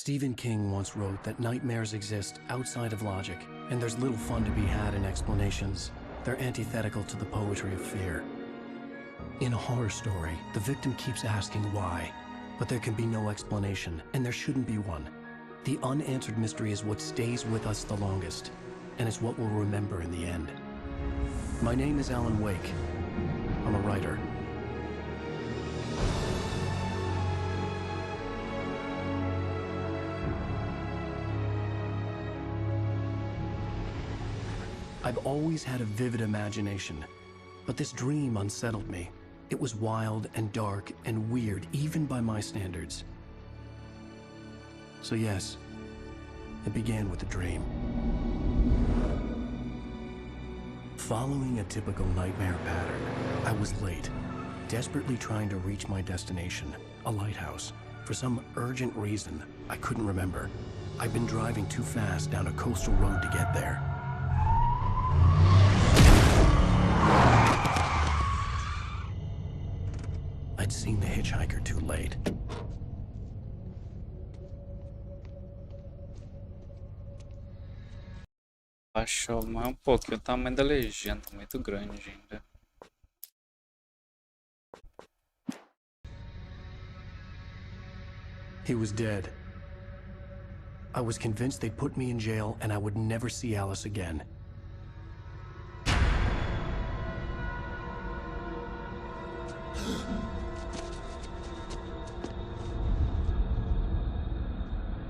Stephen King once wrote that nightmares exist outside of logic, and there's little fun to be had in explanations. They're antithetical to the poetry of fear. In a horror story, the victim keeps asking why, but there can be no explanation, and there shouldn't be one. The unanswered mystery is what stays with us the longest, and it's what we'll remember in the end. My name is Alan Wake. I'm a writer. I've always had a vivid imagination, but this dream unsettled me. It was wild and dark and weird, even by my standards. So yes, it began with a dream. Following a typical nightmare pattern, I was late, desperately trying to reach my destination, a lighthouse. For some urgent reason, I couldn't remember. I'd been driving too fast down a coastal road to get there. I'd seen the hitchhiker too late. Baixou mais um pouquinho o tamanho da legenda, muito grande ainda. He was dead. I was convinced they'd put me in jail and I would never see Alice again.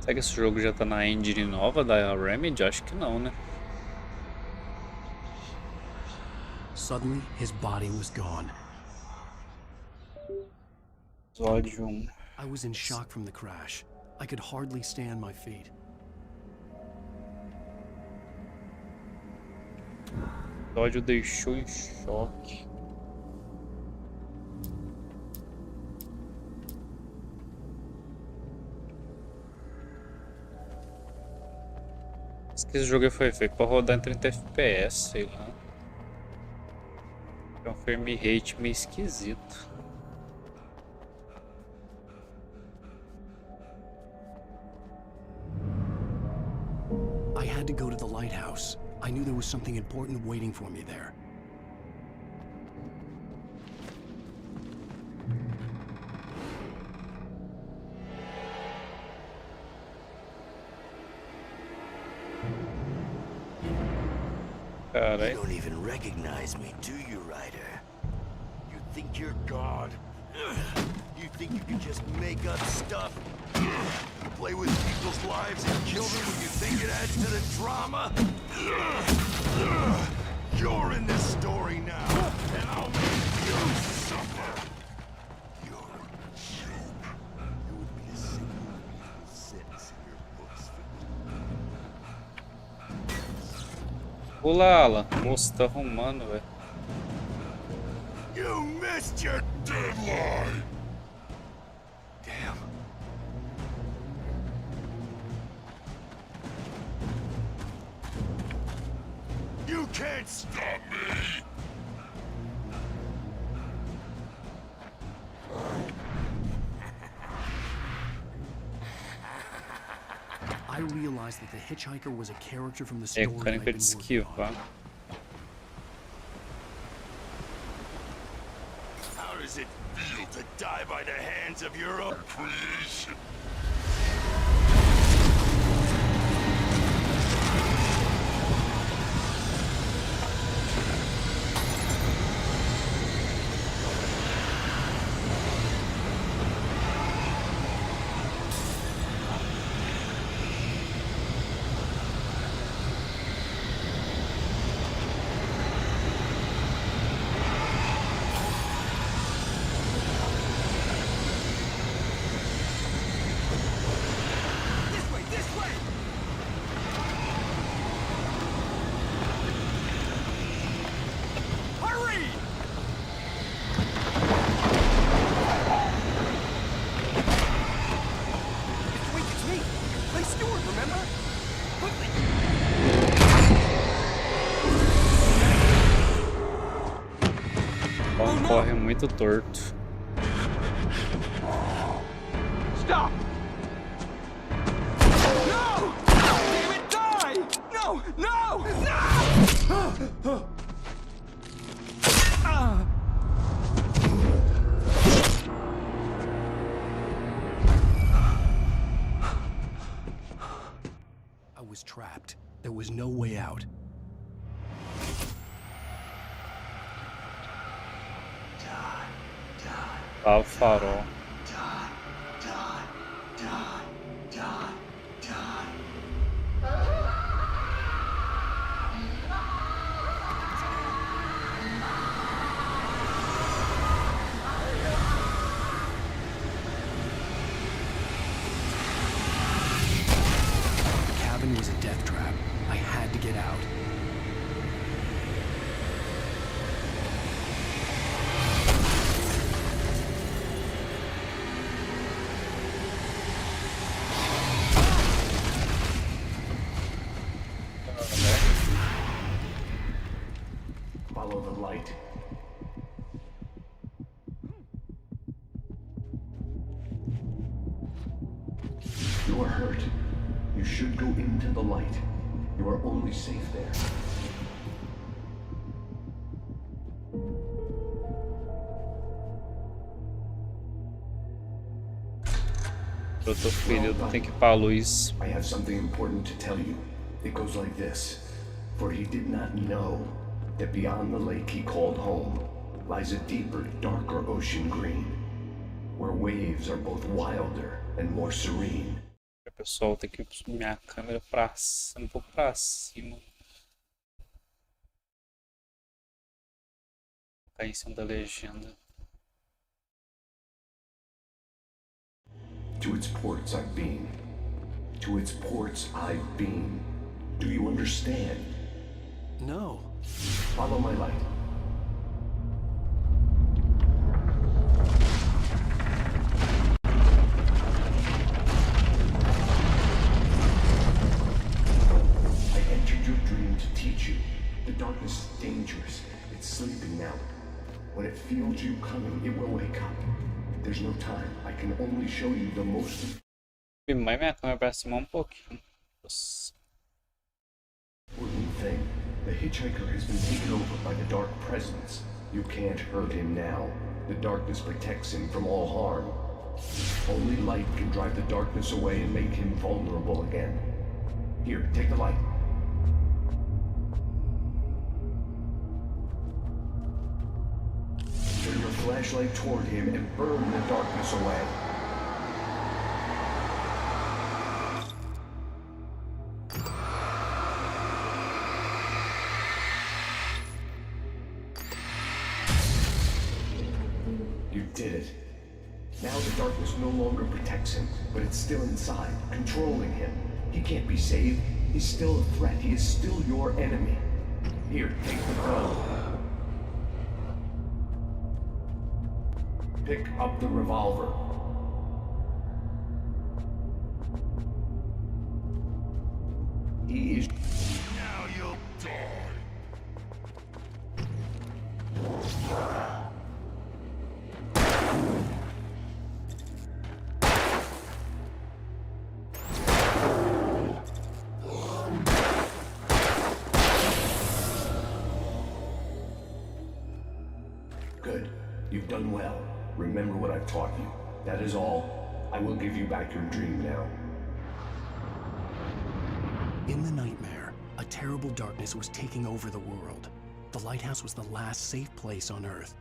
Será que esse jogo já tá na engine nova da Remedy? Acho que não, né? Suddenly, his body was gone. Episódio 1. I was in shock from the crash. I could hardly stand my feet. O episódio deixou em choque. Esse jogo foi feito para rodar em 30 FPS, sei lá. É um frame rate meio esquisito. I had to go to the lighthouse. I knew there was something important waiting for me there. You don't even recognize me, do you, Ryder? You think you're God? You think you can just make up stuff? Play with people's lives and kill them when you think it adds to the drama? You're in this story now, and I'll make you suffer. You're a joke. There would be a single sentence in your books for Pula, Alan. Moço, tá arrumando, velho. You missed your deadline! Damn. You can't stop me! I realized that the hitchhiker was a character from the story. Mecânica de esquivar. How does it feel to die by the hands of your own creation? Corre muito torto. Stop! was trapped. There was no way out. Lá o farol. The cabin was a death trap. I had to get out. Follow the light. You are hurt. You should go into the light. You are only safe there. Eu tô ferido, tem que ir pra luz. I have something important to tell you. It goes like this. For he did not know that beyond the lake he called home lies a deeper, darker ocean green, where waves are both wilder and more serene. Pessoal, tem que subir minha câmera pra um pouco pra cima. Ficar em cima da legenda. To its ports I've been. To its ports I've been. Do you understand? No. Follow my light. I entered your dream to teach you. The darkness is dangerous. It's sleeping now. When it feels you coming, it will wake up. There's no time. I can only show you the most. Mais minha câmera pra cima um pouquinho. Nossa. Important thing. The hitchhiker has been taken over by the dark presence. You can't hurt him now. The darkness protects him from all harm. Only light can drive the darkness away and make him vulnerable again. Here, take the light. Turn your flashlight toward him and burn the darkness away. You did it. Now the darkness no longer protects him, but it's still inside, controlling him. He can't be saved. He's still a threat. He is still your enemy. Here, take the gun. Pick up the revolver. He is... Now you'll die. Good. You've done well. Remember what I've taught you. That is all. I will give you back your dream now. In the nightmare, a terrible darkness was taking over the world. The lighthouse was the last safe place on Earth.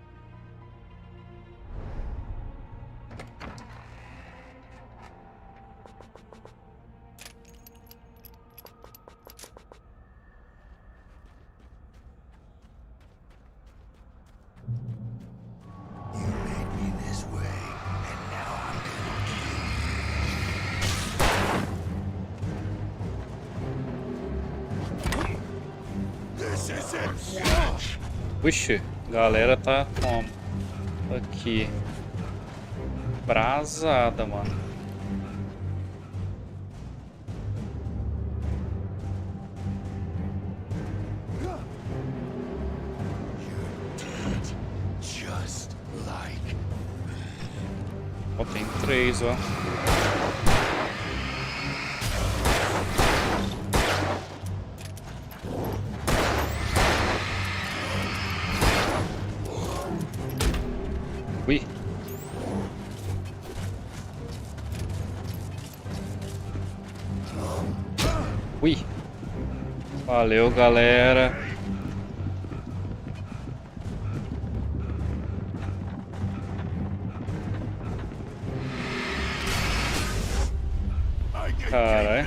You made me this way, and now I'm gonna kill you. This is it. Vixe, galera tá como? Aqui. Brasada, mano. Just like Ó, tem 3, ó. Ui. Ui. Valeu, galera. Caralho.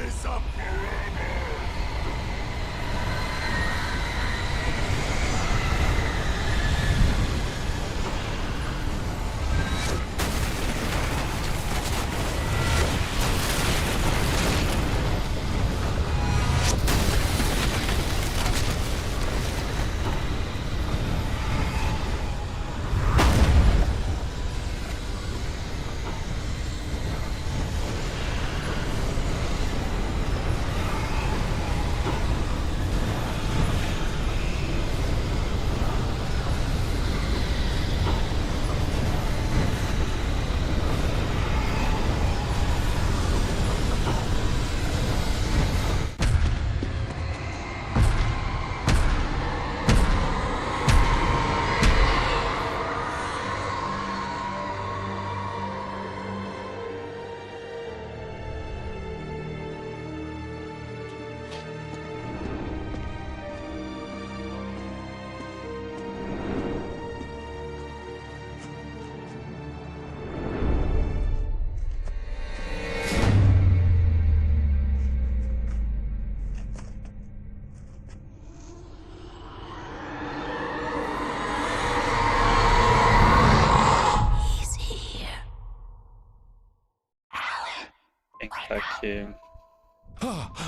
Tem que estar aqui.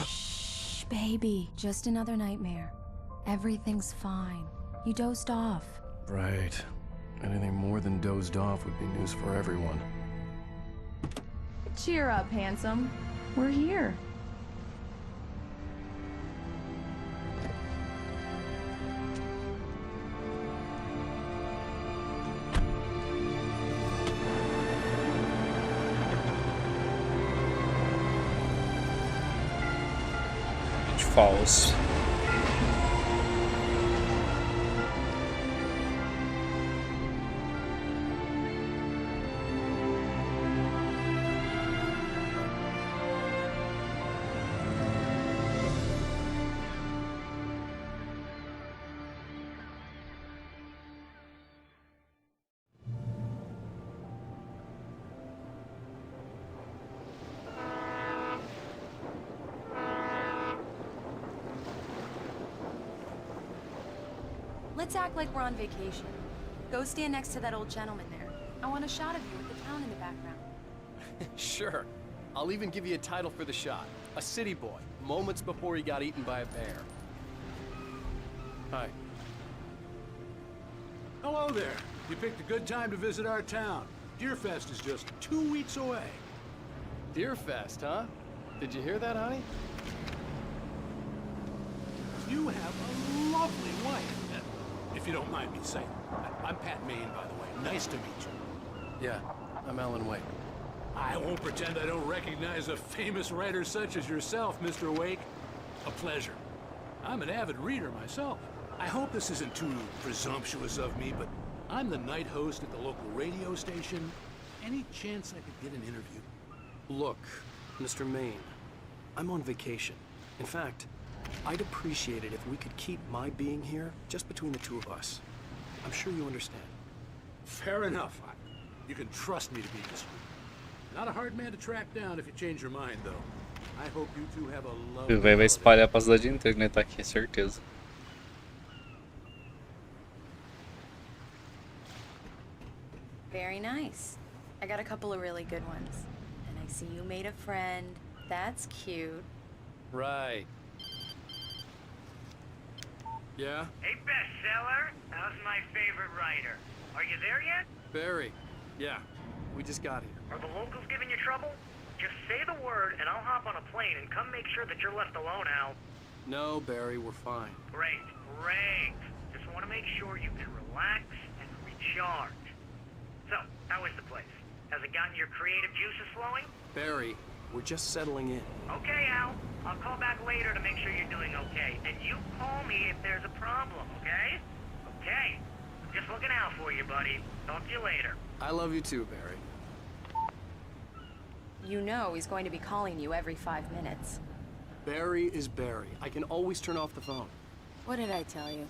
Shh, baby. Just another nightmare. Everything's fine. You dozed off. Right. Anything more than dozed off would be news for everyone. Cheer up, handsome. We're here. False. Let's act like we're on vacation. Go stand next to that old gentleman there. I want a shot of you with the town in the background. Sure. I'll even give you a title for the shot. A city boy, moments before he got eaten by a bear. Hi. Hello there. You picked a good time to visit our town. Deerfest is just 2 weeks away. Deerfest, huh? Did you hear that, honey? You have a lovely wife, if you don't mind me saying. I'm Pat Maine, by the way. Nice to meet you. Yeah, I'm Alan Wake. I won't pretend I don't recognize a famous writer such as yourself, Mr. Wake. A pleasure. I'm an avid reader myself. I hope this isn't too presumptuous of me, but I'm the night host at the local radio station. Any chance I could get an interview? Look, Mr. Maine, I'm on vacation. In fact, I'd appreciate it if we could keep my being here just between the two of us. I'm sure you understand. Fair enough. You can trust me to be discreet. Not a hard man to track down if you change your mind, though. I hope you two have a lovely O velho vai espalhar pra cidade inteira que ele tá aqui, certeza. Very nice. I got a couple of really good ones. And I see you made a friend. That's cute. Right. Yeah? Hey, bestseller. How's my favorite writer? Are you there yet? Barry. Yeah, we just got here. Are the locals giving you trouble? Just say the word and I'll hop on a plane and come make sure that you're left alone, Al. No, Barry, we're fine. Great, great. Just want to make sure you can relax and recharge. So, how is the place? Has it gotten your creative juices flowing? Barry, we're just settling in. Okay, Al. I'll call back later to make sure you're doing okay. And you call me if there's a problem, okay? Okay. I'm just looking out for you, buddy. Talk to you later. I love you too, Barry. You know he's going to be calling you every 5 minutes. Barry is Barry. I can always turn off the phone. What did I tell you?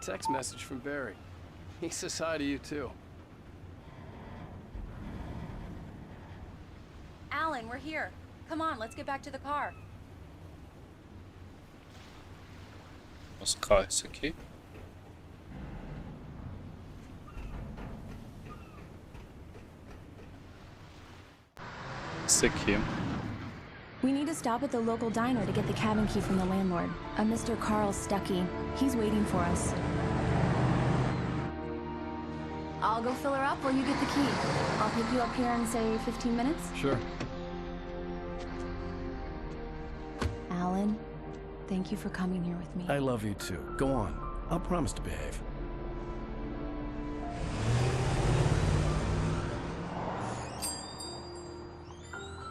Text message from Barry. He says hi to you too. Alan, we're here. Come on, let's get back to the car. Nosso carro, isso aqui. Isso aqui. We need to stop at the local diner to get the cabin key from the landlord, a Mr. Carl Stuckey. He's waiting for us. I'll go fill her up while you get the key. I'll pick you up here in, say, 15 minutes? Sure. Alan, thank you for coming here with me. I love you too. Go on. I'll promise to behave.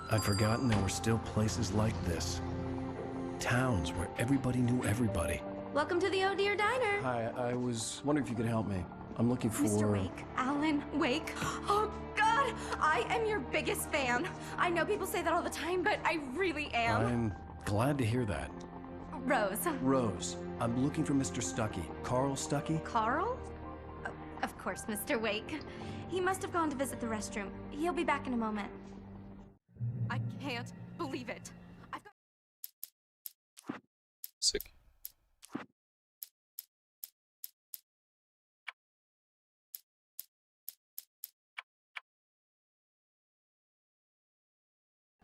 I'd forgotten there were still places like this. Towns where everybody knew everybody. Welcome to the Oh Dear Diner. Hi, I was wondering if you could help me. I'm looking for... Mr. Wake. Alan Wake. Oh, God! I am your biggest fan. I know people say that all the time, but I really am. I'm glad to hear that. Rose. Rose, I'm looking for Mr. Stuckey. Carl Stuckey? Carl? Oh, of course, Mr. Wake. He must have gone to visit the restroom. He'll be back in a moment. I can't believe it. I've got... Isso aqui.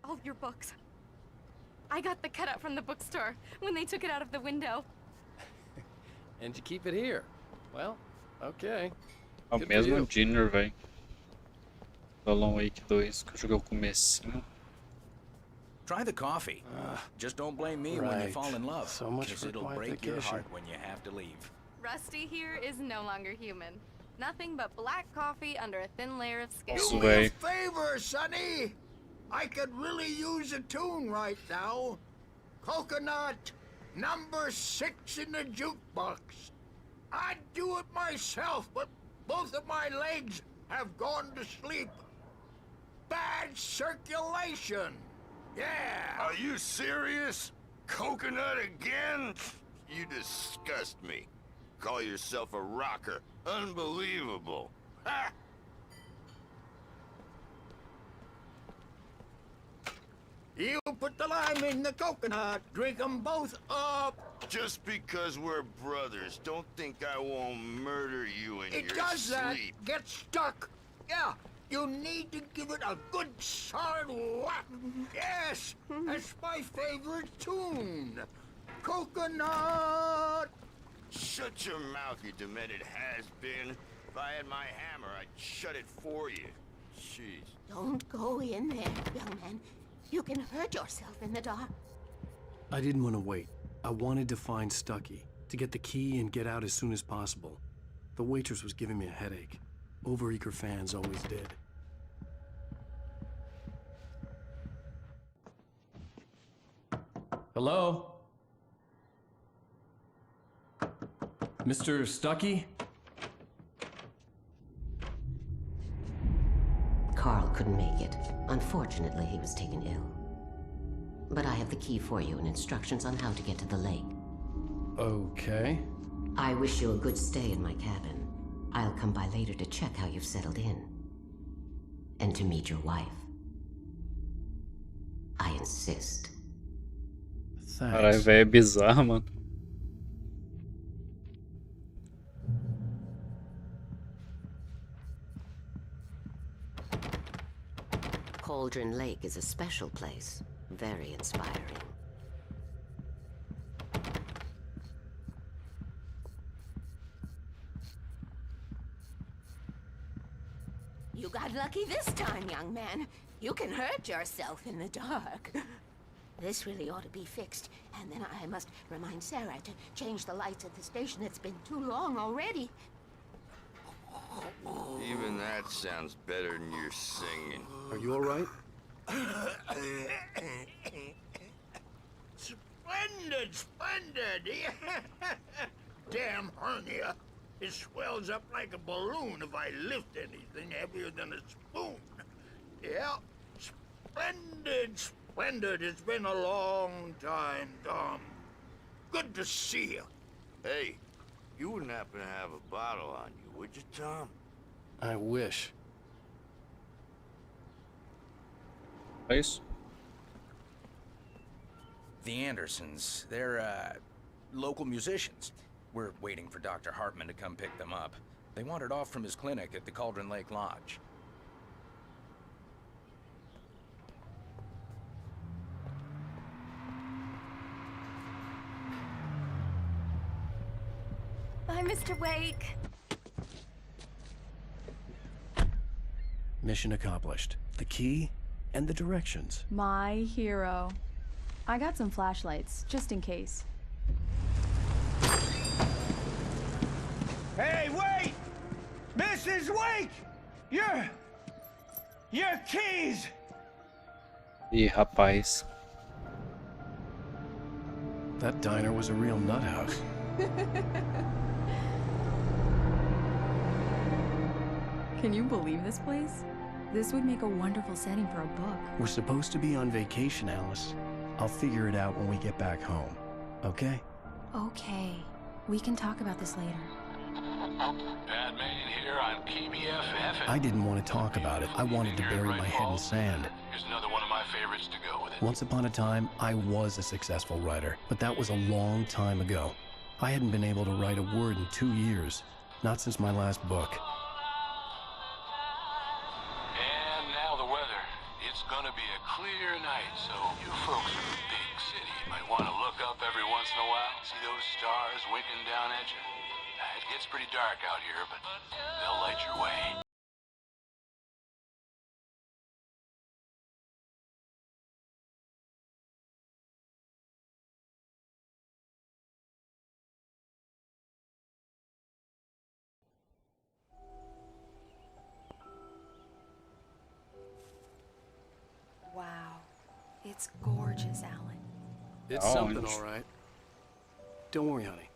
all your books. I got the cutout from the bookstore when they took it out of the window. And you keep it here. Well, okay. É o Good for mesmo you. dinner, velho. Do Alan Wake 2, que eu joguei o comecinho. Try the coffee. Just don't blame me when you Right. fall in love. So much 'cause for it'll quiet break your vacation. heart when you have to leave. Rusty here is no longer human. Nothing but black coffee under a thin layer of skin. Nossa, Do me a velho. favor, Sonny. I could really use a tune right now. Coconut, number 6 in the jukebox. I'd do it myself, but both of my legs have gone to sleep. Bad circulation. Yeah. Are you serious? Coconut again? You disgust me. Call yourself a rocker. Unbelievable. Ha! You put the lime in the coconut. Drink them both up. Just because we're brothers, don't think I won't murder you in It your does that. sleep. Get stuck. Yeah. You need to give it a good solid whack. Yes. That's my favorite tune. Coconut. Shut your mouth, you demented has-been. If I had my hammer, I'd shut it for you. Jeez. Don't go in there, young man. You can hurt yourself in the dark. I didn't want to wait. I wanted to find Stuckey, to get the key and get out as soon as possible. The waitress was giving me a headache. Overeager fans always did. Hello? Mr. Stuckey? Carl couldn't make it. Unfortunately, he was taken ill. But I have the key for you and instructions on how to get to the lake. Okay. I wish you a good stay in my cabin. I'll come by later to check how you've settled in. And to meet your wife. I insist. Caralho, velho, é bizarro, mano. Cauldron Lake is a special place. Very inspiring. You got lucky this time, young man. You can hurt yourself in the dark. This really ought to be fixed. And then I must remind Sarah to change the lights at the station. It's been too long already. Even that sounds better than your singing. Are you all right? Splendid, splendid. Damn hernia. It swells up like a balloon if I lift anything heavier than a spoon. Yeah, splendid, Splendid, it's been a long time, Dom. Good to see you. Hey, you wouldn't happen to have a bottle on you, would you, Tom? I wish. Isso. The Andersons, they're, local musicians. We're waiting for Dr. Hartman to come pick them up. They wandered off from his clinic at the Cauldron Lake Lodge. Bye, Mr. Wake. Mission accomplished. The key and the directions. My hero. I got some flashlights, just in case. Hey, wait! Mrs. Wake! Your keys! Ih, rapaz. That diner was a real nut house. Can you believe this place? This would make a wonderful setting for a book. We're supposed to be on vacation, Alice. I'll figure it out when we get back home, okay? Okay. We can talk about this later. Batman here on PBFF. I didn't want to talk about it. I wanted to bury my head in sand. Here's another one of my favorites to go with it. Once upon a time, I was a successful writer, but that was a long time ago. I hadn't been able to write a word in 2 years, not since my last book. And now the weather. It's gonna be a clear night, so you folks in the big city might want to look up every once in a while. See those stars winking down at you? It gets pretty dark out here, but they'll light your way. Wow. It's gorgeous, Alan. It's something, all right. Don't worry, honey.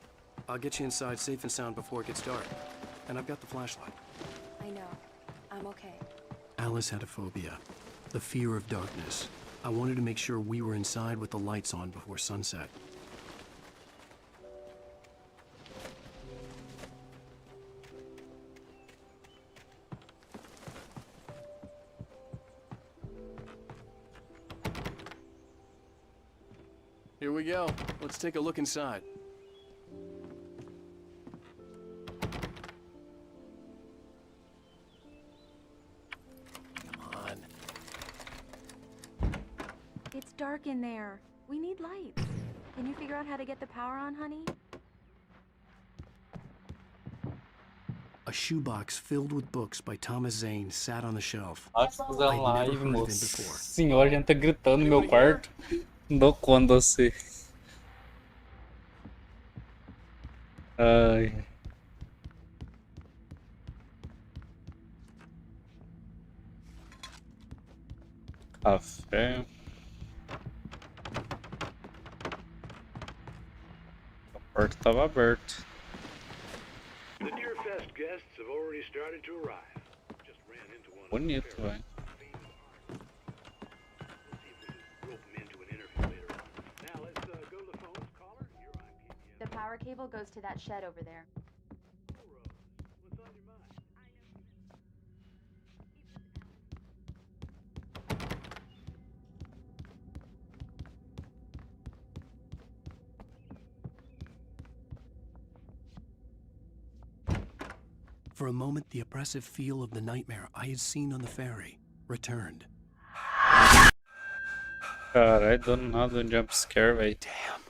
I'll get you inside safe and sound before it gets dark. And I've got the flashlight. I know. I'm okay. Alice had a phobia, the fear of darkness. I wanted to make sure we were inside with the lights on before sunset. Here we go. Let's take a look inside. It's dark in there. We need lights. Can you figure out how to get the power on, honey? A shoebox filled with books by Thomas Zane sat on the shelf. Nossa, fazer I'd uma never live, heard of him moço. before. Senhora, a gente tá gritando no meu quarto. Não dou conta de você. Ai. Café. A porta estava aberta. The Deer Fest guests have already started to arrive. Just ran into one. Bonito, velho. The power cable goes to that shed over there. For a moment, the oppressive feel of the nightmare I had seen on the ferry returned. Caralho, do nada um jumpscare, velho. Damn.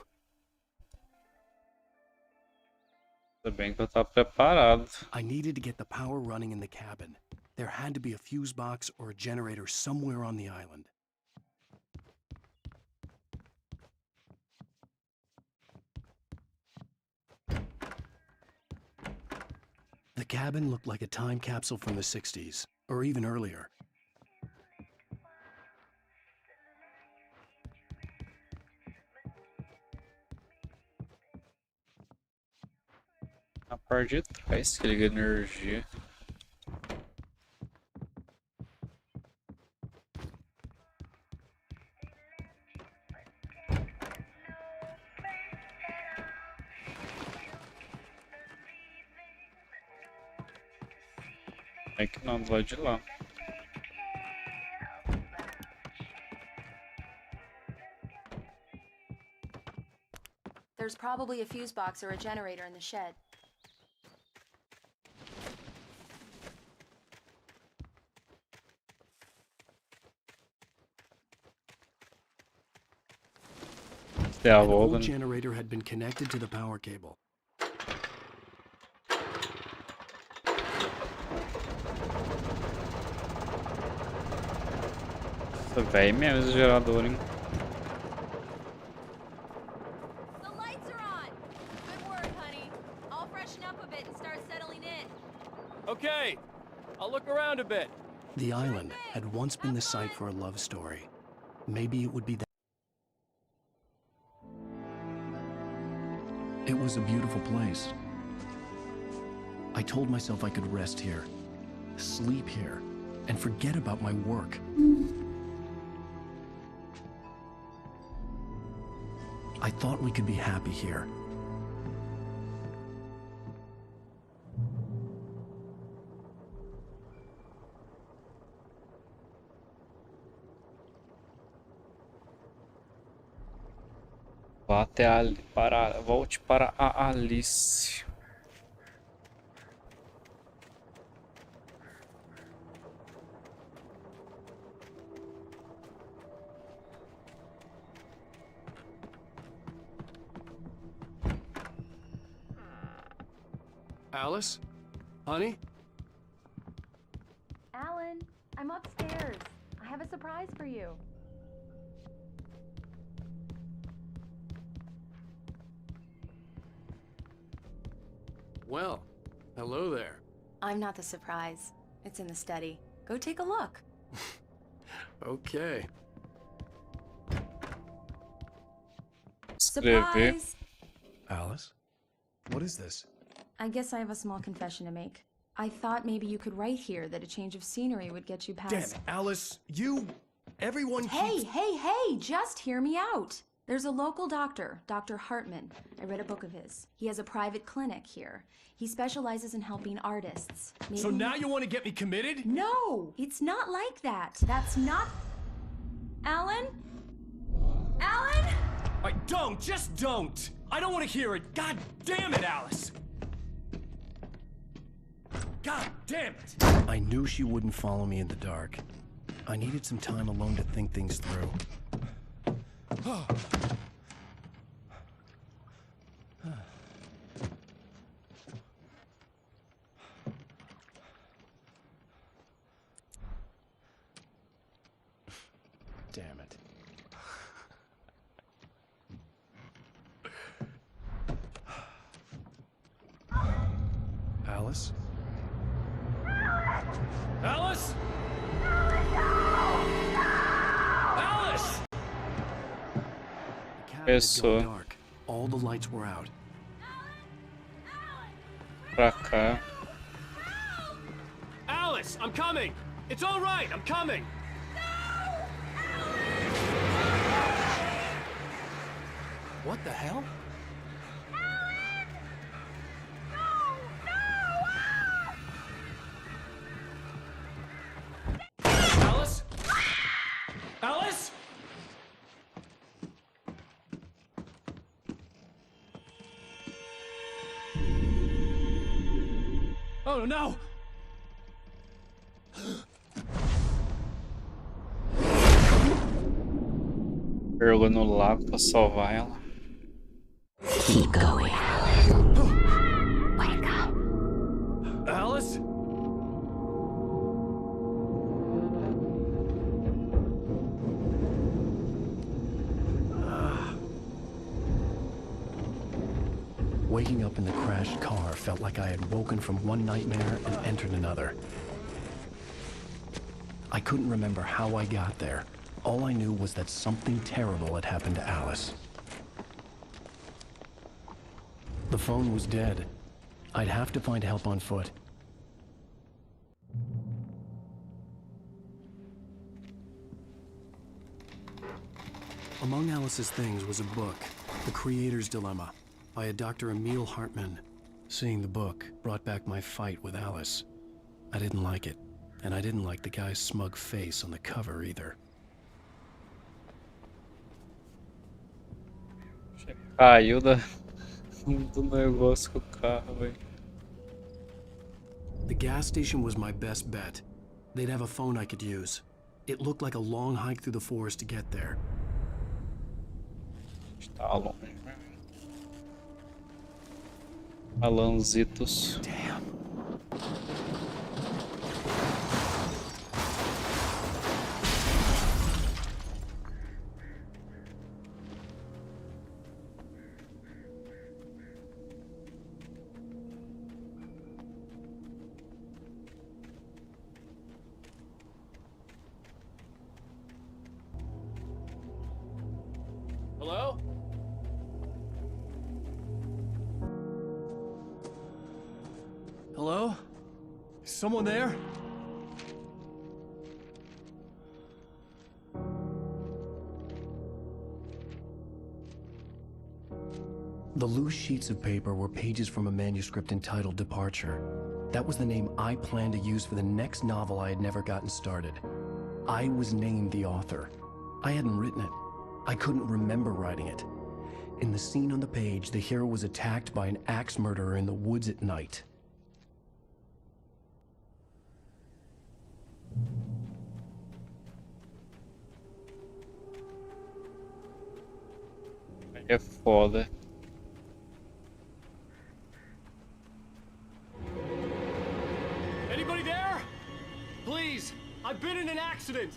Ainda bem que eu tava preparado. I needed to get the power running in the cabin. There had to be a fuse box or a generator somewhere on the island. The cabin looked like a time capsule from the 60s, or even earlier. A parte de trás que liga energia. É que não, do lado de lá. There's probably a fuse box or a generator in the shed. É a An old Logan. generator had been connected to the power cable. Nossa, velho, mesmo esse gerador, hein? The lights are on. Good work, honey. I'll freshen up a bit and start settling in. Okay, I'll look around a bit. The island had once been the site for a love story. Maybe it would be that. It was a beautiful place. I told myself I could rest here, sleep here, and forget about my work. I thought we could be happy here. Vá até volte para a Alice. Alice? Honey? Alan, I'm upstairs. I have a surprise for you. Well, hello there. I'm not the surprise. It's in the study. Go take a look. Okay. Escrever. Surprise! Alice? What is this? I guess I have a small confession to make. I thought maybe you could write here that a change of scenery would get you past... Damn it, Alice, everyone Hey, keeps... hey, just hear me out. There's a local doctor, Dr. Hartman. I read a book of his. He has a private clinic here. He specializes in helping artists. So now you want to get me committed? No, it's not like that. That's not... Alan? Alan? Just don't! I don't want to hear it! God damn it, Alice! God damn it! I knew she wouldn't follow me in the dark. I needed some time alone to think things through. Damn it. Alice? Alice? Alice! The cabin had Pessoa. gone dark. All the lights were out. Pra cá. Alice, I'm coming! It's all right, I'm coming! What the hell? Alice? Alice? Oh no! Jogou no lago pra salvar ela. Keep going. Wake up. Alice? Waking up in the crashed car felt like I had woken from one nightmare and entered another. I couldn't remember how I got there. All I knew was that something terrible had happened to Alice. The phone was dead. I'd have to find help on foot. Among Alice's things was a book, The Creator's Dilemma, by a Dr. Emil Hartman. Seeing the book brought back my fight with Alice. I didn't like it, and I didn't like the guy's smug face on the cover either. Caiu do negócio com o carro, velho. The gas station was my best bet. They'd have a phone I could use. It looked like a long hike through the forest to get there. Está longe, né? Alanzitos. Damn. Hello? Hello? Is someone there? The loose sheets of paper were pages from a manuscript entitled Departure. That was the name I planned to use for the next novel I had never gotten started. I was named the author. I hadn't written it. I couldn't remember writing it. In the scene on the page, the hero was attacked by an axe murderer in the woods at night. É foda. Anybody there? Please, I've been in an accident.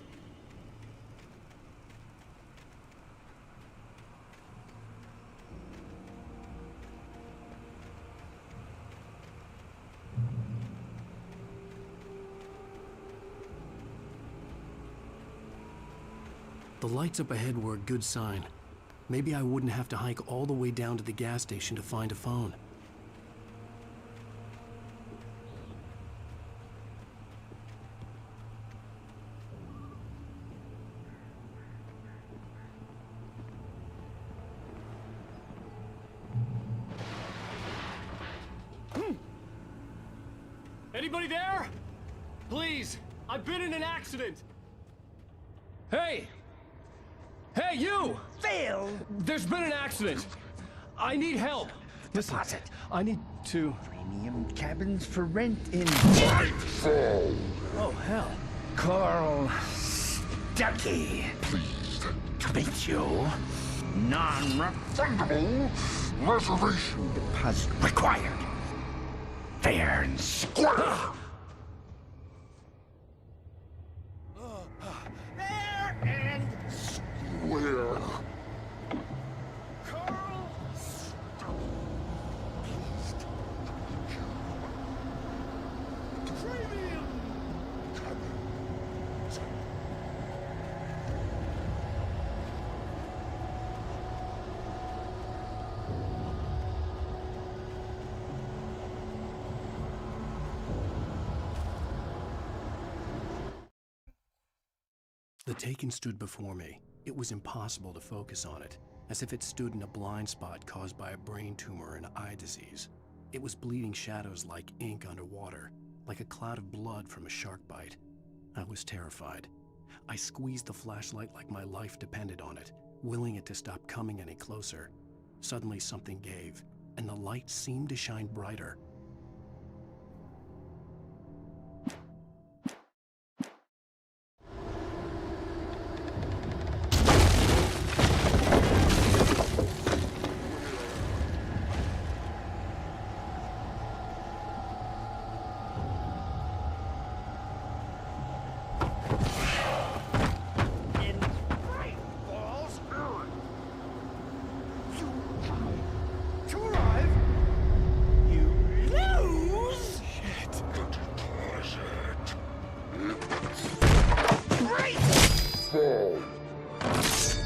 The lights up ahead were a good sign. Maybe I wouldn't have to hike all the way down to the gas station to find a phone. Anybody there? Please, I've been in an accident. Hey! Hey, you! Phil! There's been an accident. I need help. Listen, Deposit. I need to... Premium cabins for rent in... Nightfall! Oh, hell. Carl Stuckey. Pleased To meet you. Non-refundable reservation deposit required. Fair and square. Fair and where? Carl Premium. The Taken stood before me. It was impossible to focus on it, as if it stood in a blind spot caused by a brain tumor and eye disease. It was bleeding shadows like ink underwater, like a cloud of blood from a shark bite. I was terrified. I squeezed the flashlight like my life depended on it, willing it to stop coming any closer. Suddenly something gave, and the light seemed to shine brighter.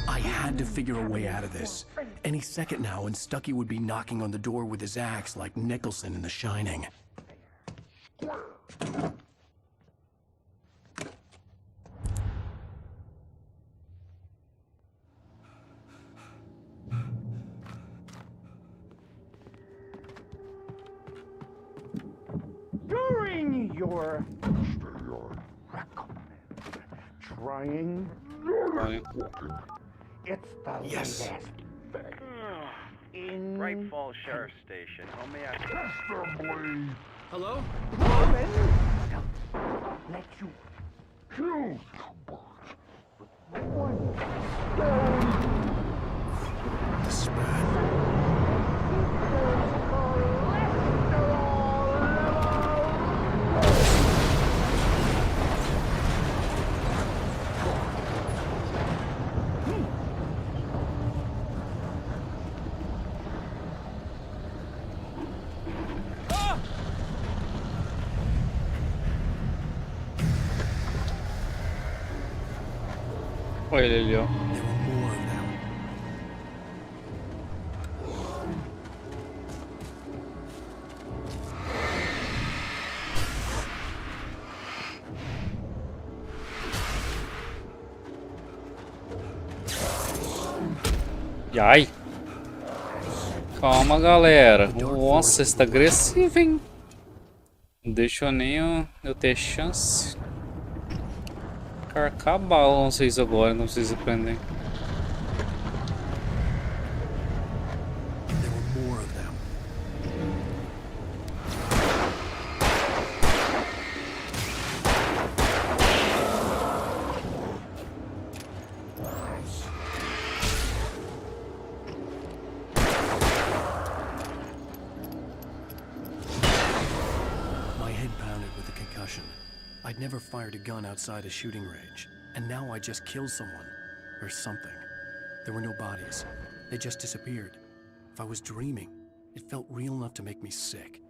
I had to figure a way out of this. Any second now, and Stuckey would be knocking on the door with his axe like Nicholson in The Shining. During Your trying. It's the Yes. latest thing. In Bright Falls Sheriff Station. How may I? Hello? Let you kill one This is bad. Olha ele ali, ó. There were more of them. E ai. Calma, galera. Nossa, esse tá agressivo, hein? Não deixa nem eu ter chance. Carcar bala, vocês agora, não sei se aprendem. There were more of them. My head pounded with the concussion. I'd never fired a gun outside a shooting range, and now I just killed someone. Or something. There were no bodies. They just disappeared. If I was dreaming, it felt real enough to make me sick.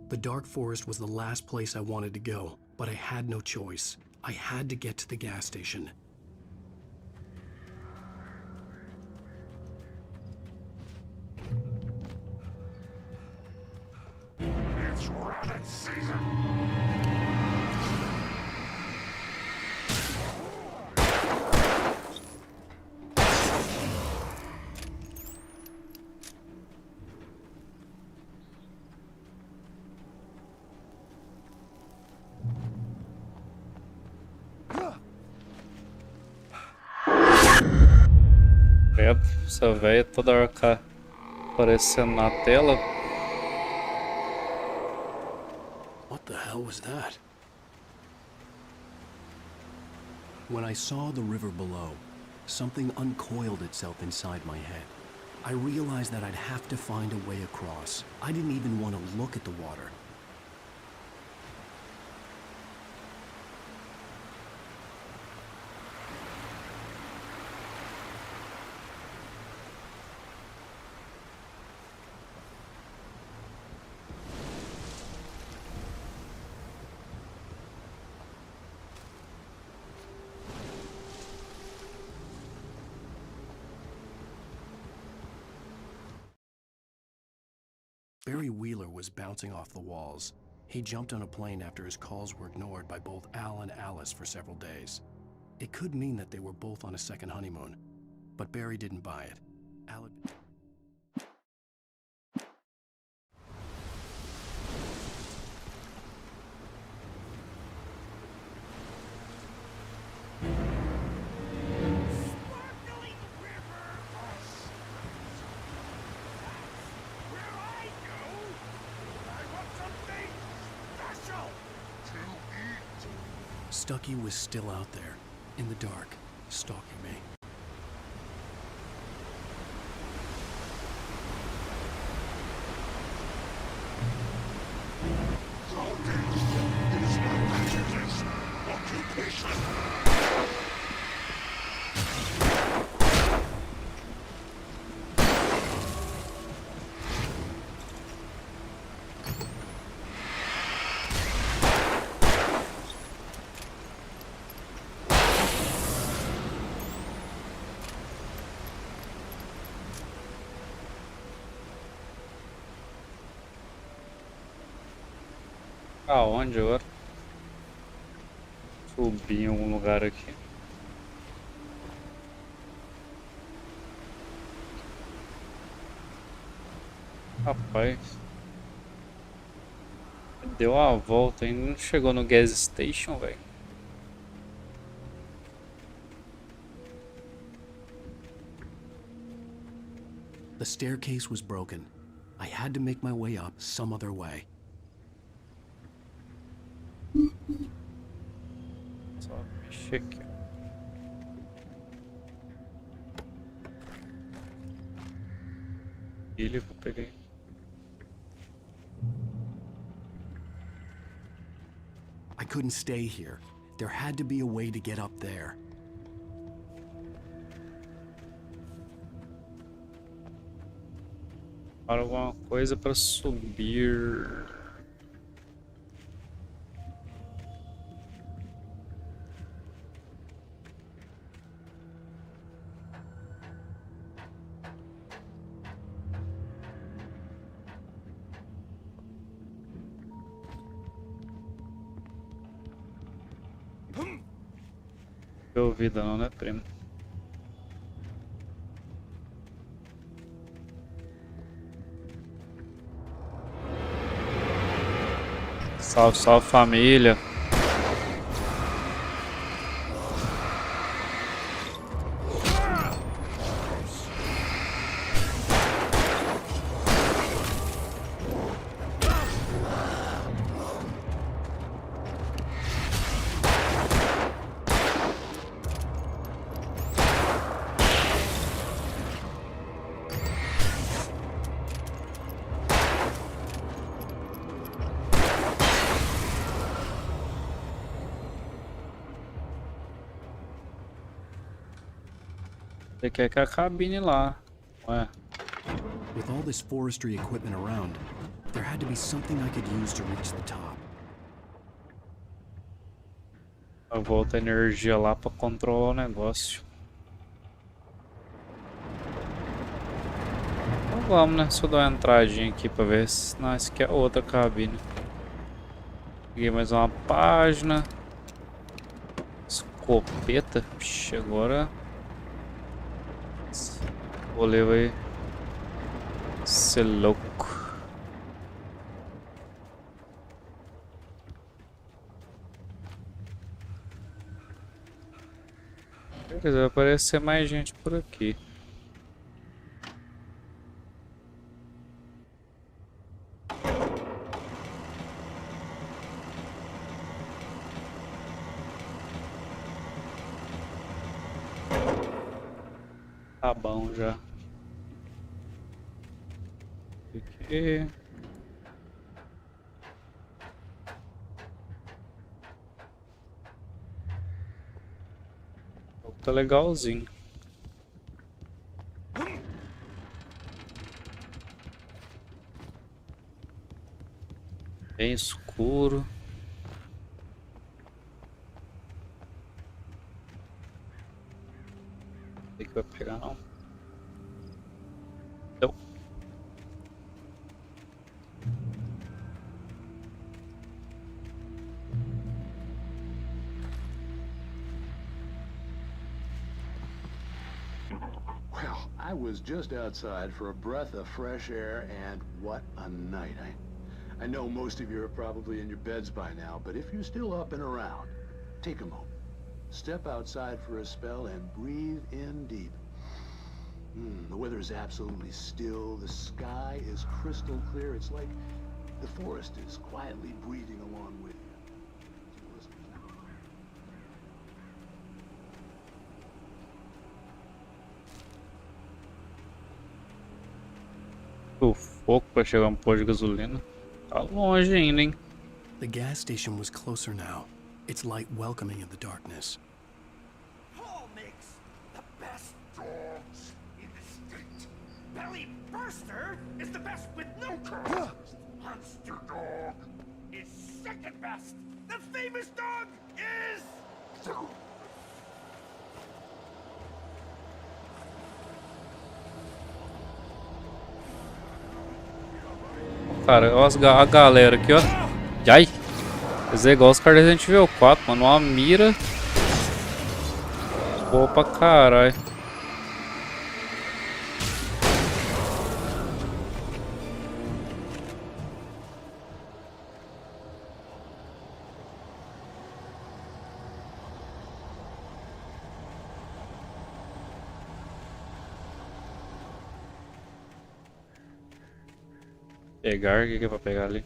The dark forest was the last place I wanted to go, but I had no choice. I had to get to the gas station. It's rabbit season. Credo, essa velha toda hora aparecendo na tela. What the hell was that? When I saw the river below, something uncoiled itself inside my head. I realized that I'd have to find a way across. I didn't even want to look at the water. Barry Wheeler was bouncing off the walls. He jumped on a plane after his calls were ignored by both Al and Alice for several days. It could mean that they were both on a second honeymoon, but Barry didn't buy it. Al had... Stucky was still out there, in the dark, stalking me. Aonde agora? Subir em algum lugar aqui. Rapaz. Deu a volta, ainda não chegou no gas station, velho. The staircase was broken. I had to make my way up some other way. Só mexer aqui. Ele, vou pegar aí. I couldn't stay here. There had to be a way to get up there. Para alguma coisa para subir. Deu vida não, né, primo? Salve, salve família. Você quer que a cabine lá, ué. With all this forestry equipment around, there had to be something I could use to reach the top. Eu volto a energia lá pra controlar o negócio. Então vamos, né? Só dar uma entradinha aqui pra ver se... Não, essa aqui é outra cabine. Peguei mais uma página. Escopeta. Puxa, agora... O rolê vai ser louco. Beleza, vai aparecer mais gente por aqui. Tá bom já. Aqui. Tá legalzinho. Bem escuro. Não sei que vai pegar não. Deu. Well, I was just outside for a breath of fresh air, and what a night. I know most of you are probably in your beds by now, but if you're still up and around, take a moment. Step outside for a spell and breathe in deep. The weather is absolutely still. The sky is crystal clear. It's like the forest is quietly breathing along with you. O fogo para chegar posto de gasolina. Tá longe ainda, hein? The gas station was closer now. Its light welcoming in the darkness. Paul makes the best dogs in the state. Belly Burster is the best with no cost. Monster Dog is second best. The famous dog is... Cara, olha a galera aqui, ó. Ai! Quer dizer, igual os caras da Resident Evil 4, mano. Uma mira. Boa pra caralho. Pegar, o que é pra pegar ali?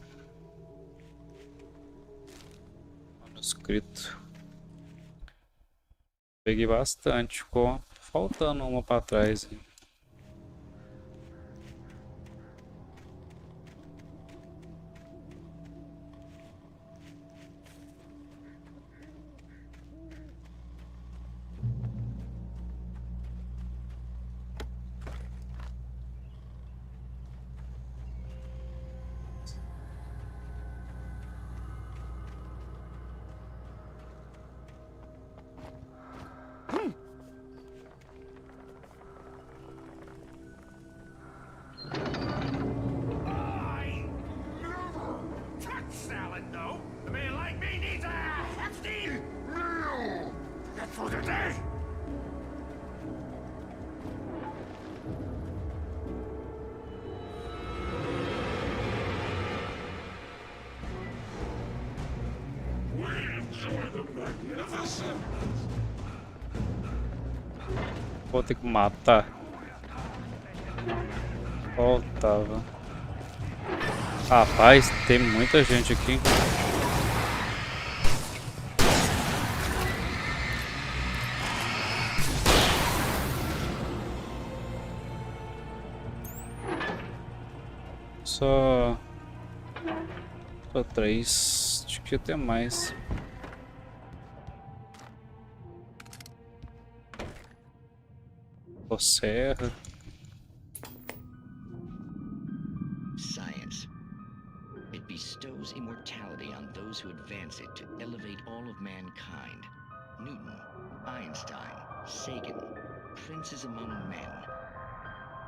Manuscrito. Peguei bastante, ficou faltando uma pra trás. Salad, though. A man like me needs a hefty meal. That's for the day. Vou ter que matar. Faltava. Rapaz, tem muita gente aqui. Só 3. Acho que até mais. Serra. Science. It bestows immortality on those who advance it to elevate all of mankind. Newton, Einstein, Sagan, princes among men.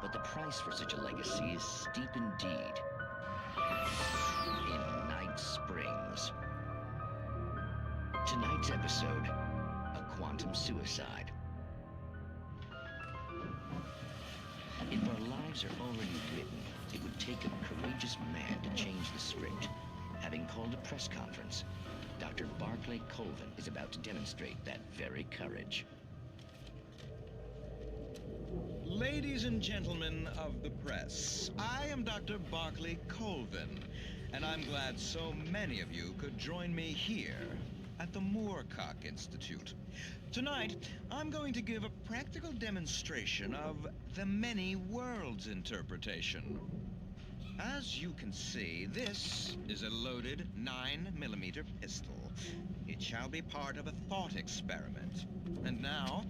But the price for such a legacy is steep indeed. In Night Springs. Tonight's episode, a quantum suicide. If our lives are already written, it would take a courageous man to change the script. Having called a press conference, Dr. Barclay Colvin is about to demonstrate that very courage. Ladies and gentlemen of the press, I am Dr. Barclay Colvin, and I'm glad so many of you could join me here at the Moorcock Institute. Tonight, I'm going to give a practical demonstration of the many worlds interpretation. As you can see, this is a loaded 9mm pistol. It shall be part of a thought experiment. And now,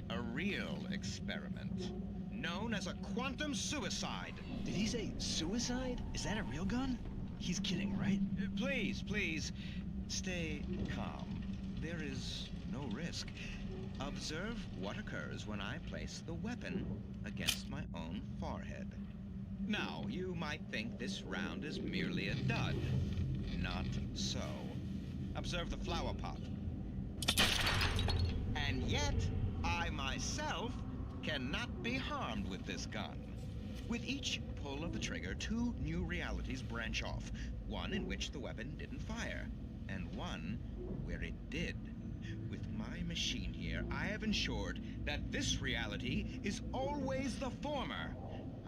a real experiment, known as a quantum suicide. Did he say suicide? Is that a real gun? He's kidding, right? Please, stay calm. There is no risk. Observe what occurs when I place the weapon against my own forehead. Now, you might think this round is merely a dud. Not so. Observe the flower pot. And yet, I myself cannot be harmed with this gun. With each pull of the trigger, 2 new realities branch off. One in which the weapon didn't fire, and one where it did. With my machine here, I have ensured that this reality is always the former.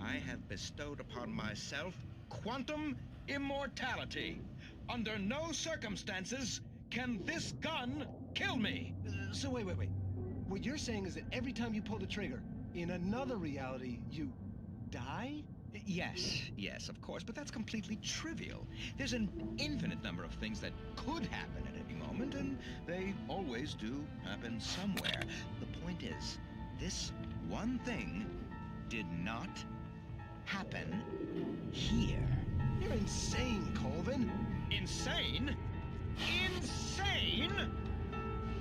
I have bestowed upon myself quantum immortality. Under no circumstances can this gun kill me. So wait. What you're saying is that every time you pull the trigger, in another reality, you die? Yes, of course, but that's completely trivial. There's an infinite number of things that could happen at any moment, and they always do happen somewhere. The point is, this one thing did not happen here. You're insane, Colvin. Insane? Insane?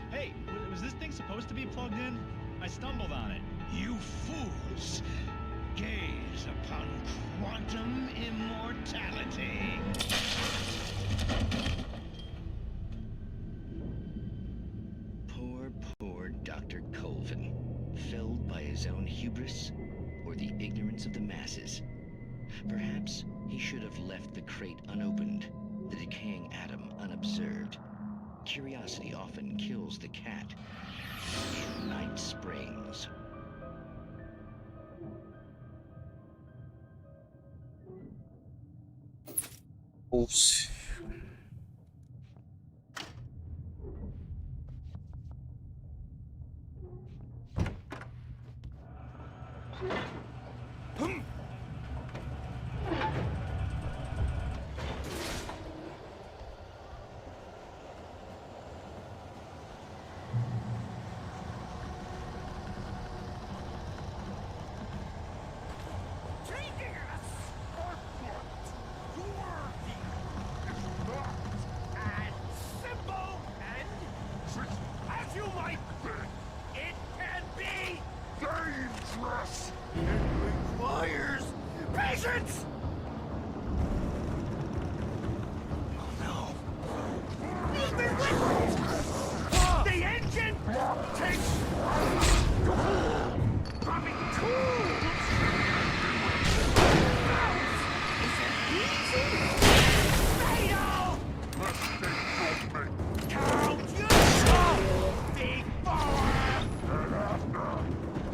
Hey, was this thing supposed to be plugged in? I stumbled on it. You fools! Gaze upon quantum immortality. Poor Dr. Colvin, felled by his own hubris or the ignorance of the masses. Perhaps he should have left the crate unopened, the decaying atom unobserved. Curiosity often kills the cat. In Night Springs. Pulse. Patience! The engine takes dropping tools. Is it easy? Fatal! Count yourself, big boy!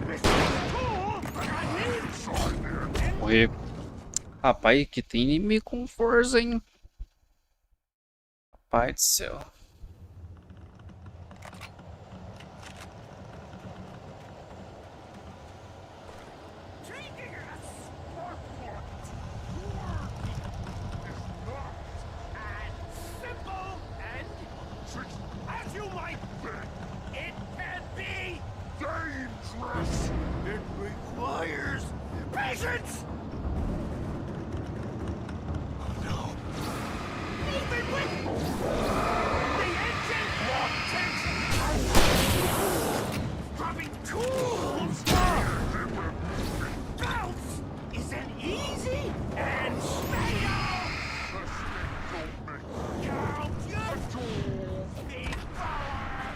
Mr. Tool, I need Morrer. Rapaz, que tem inimigo com força, hein? Pai do céu. as you might think, it can be dangerous. It requires patience. Oh no. Move it with the engine block takes dropping tools. Bounce is an easy and fatal. Count your tools, big power.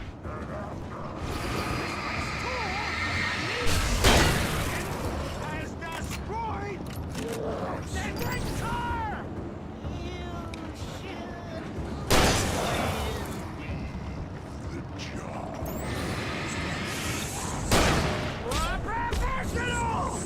Has destroyed the Winter. You should the job. We're professionals.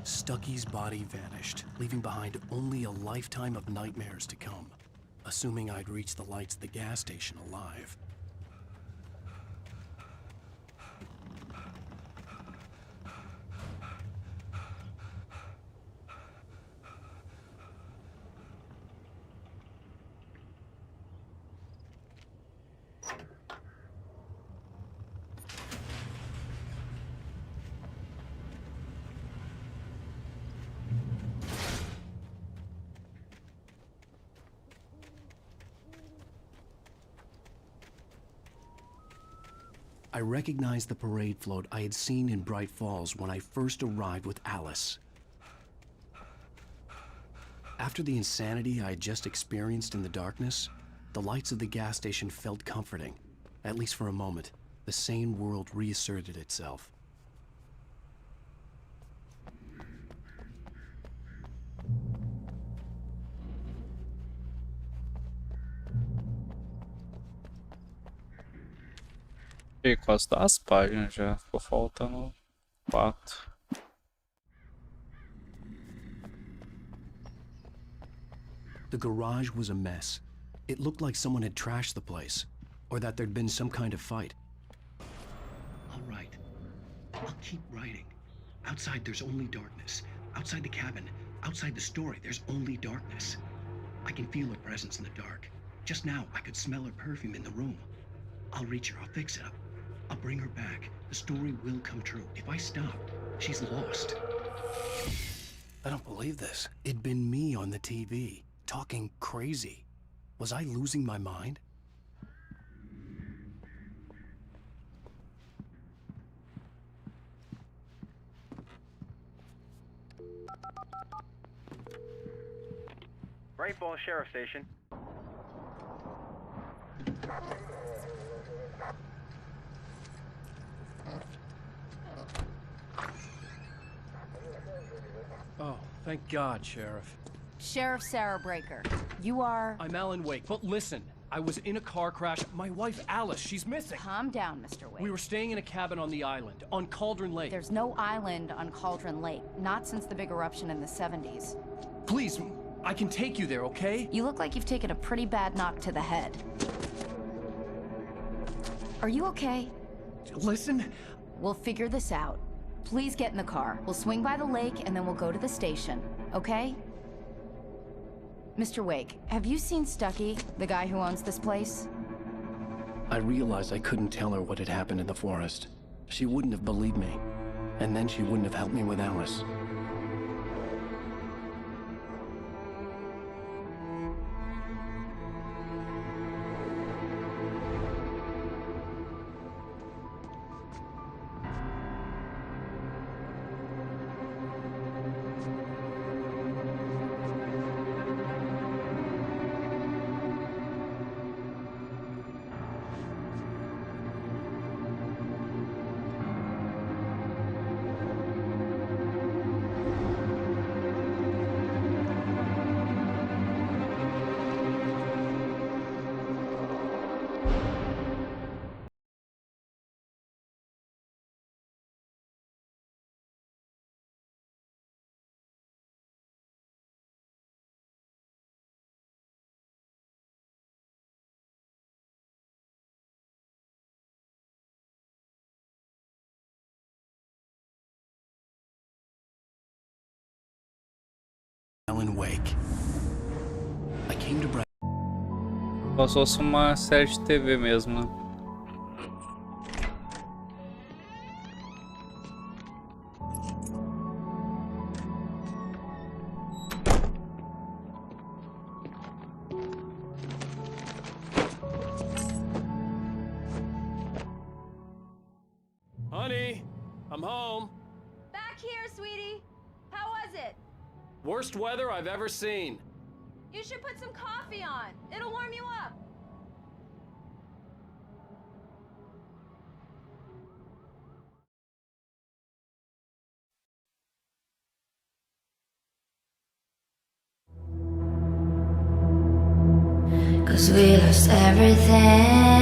Stucky's body vanished, leaving behind only a lifetime of nightmares to come, assuming I'd reach the lights at the gas station alive. I recognized the parade float I had seen in Bright Falls when I first arrived with Alice. After the insanity I had just experienced in the darkness, the lights of the gas station felt comforting. At least for a moment, the sane world reasserted itself. Quase das páginas já, ficou faltando 4. The garage was a mess. It looked like someone had trashed the place, or that there'd been some kind of fight. All right, I'll keep writing. Outside, there's only darkness. Outside the cabin, outside the story, there's only darkness. I can feel her presence in the dark. Just now, I could smell her perfume in the room. I'll reach her, I'll fix it up. I'll bring her back. The story will come true. If I stop, she's lost. I don't believe this. It'd been me on the TV, talking crazy. Was I losing my mind? Great Falls Sheriff Station. Oh, thank God, Sheriff. Sheriff Sarah Breaker. You are... I'm Alan Wake, but listen. I was in a car crash. My wife, Alice, she's missing. Calm down, Mr. Wake. We were staying in a cabin on the island, on Cauldron Lake. There's no island on Cauldron Lake, not since the big eruption in the 70s. Please, I can take you there, okay? You look like you've taken a pretty bad knock to the head. Are you okay? Listen. We'll figure this out. Please get in the car. We'll swing by the lake and then we'll go to the station, okay? Mr. Wake, have you seen Stucky, the guy who owns this place? I realized I couldn't tell her what had happened in the forest. She wouldn't have believed me. And then she wouldn't have helped me with Alice. Alan Wake. I came to Só se fosse uma série de TV mesmo, né? Honey, I'm home. Back here, sweetie. How was it? Worst weather I've ever seen. You should put some coffee on. It'll warm you up. Cause we lost everything.